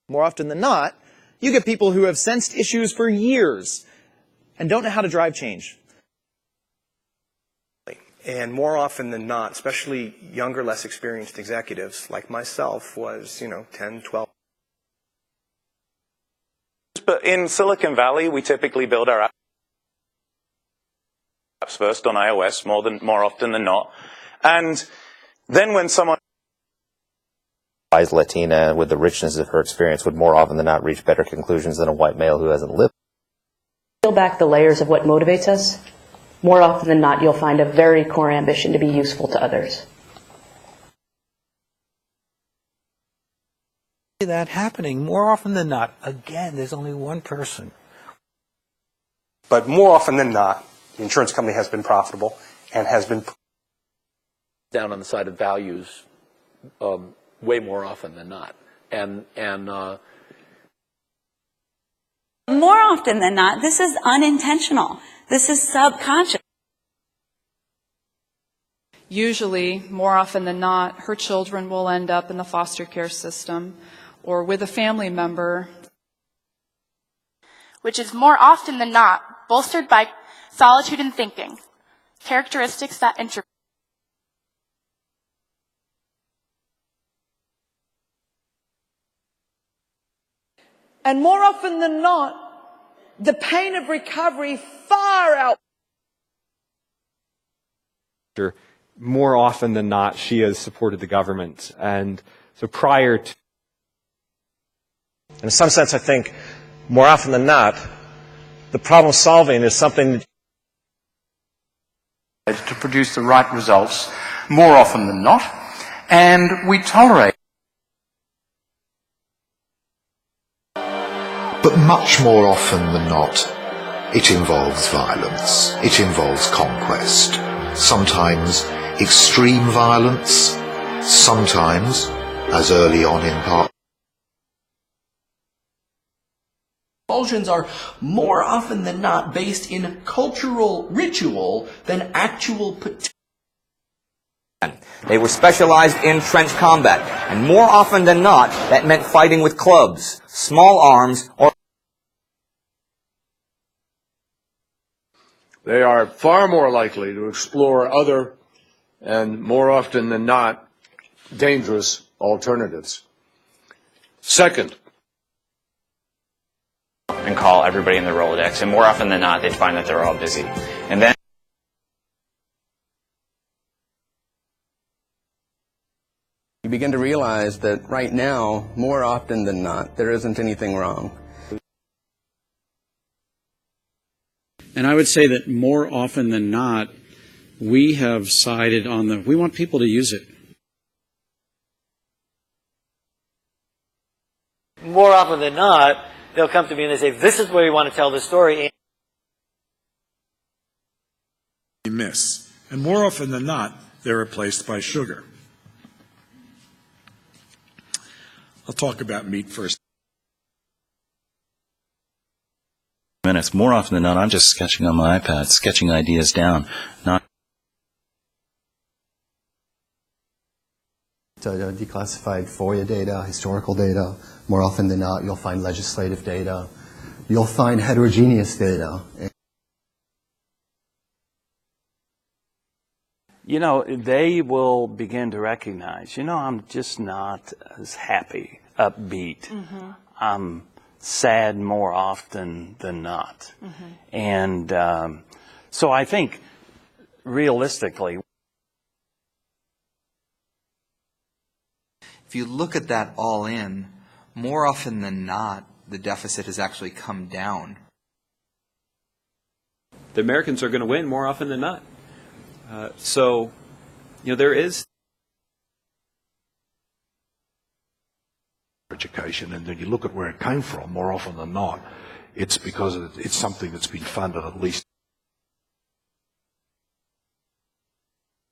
More often than not, you get people who have sensed issues for years and don't know how to drive change. And more often than not, especially younger, less experienced executives like myself was, 10, 12. But in Silicon Valley, we typically build our apps first on iOS more often than not. And then when someone Latina with the richness of her experience would more often than not reach better conclusions than a white male who hasn't lived. Peel back the layers of what motivates us. More often than not, you'll find a very core ambition to be useful to others. That happening more often than not. Again, there's only one person. But more often than not, the insurance company has been profitable and has been down on the side of values way more often than not. And more often than not, this is unintentional. This is subconscious. Usually, more often than not, her children will end up in the foster care system or with a family member. Which is more often than not bolstered by solitude and thinking, characteristics that And more often than not, the pain of recovery far out. More often than not, she has supported the government. And so prior to... In some sense, I think, more often than not, the problem solving is something to produce the right results more often than not, and we tolerate. But much more often than not, it involves violence, it involves conquest, sometimes extreme violence, sometimes, as early on in part. Compulsions are more often than not based in cultural ritual than actual potential. They were specialized in trench combat, and more often than not, that meant fighting with clubs, small arms, or... They are far more likely to explore other, and more often than not, dangerous alternatives. Second, and call everybody in the Rolodex, and more often than not, they'd find that they're all busy. And then you begin to realize that right now, more often than not, there isn't anything wrong. And I would say that more often than not, we have sided on we want people to use it. More often than not, they'll come to me and they say, this is where we want to tell the story. Miss. And more often than not, they're replaced by sugar. I'll talk about meat first. Minutes. More often than not, I'm just sketching on my iPad, sketching ideas down. Not declassified FOIA data, historical data. More often than not, you'll find legislative data. You'll find heterogeneous data. They will begin to recognize, I'm just not as happy, upbeat. Mm-hmm. I'm sad more often than not. Mm-hmm. And so I think, realistically, if you look at that all in, more often than not, the deficit has actually come down. The Americans are going to win more often than not. So, there is education, and then you look at where it came from. More often than not, it's because it's something that's been funded at least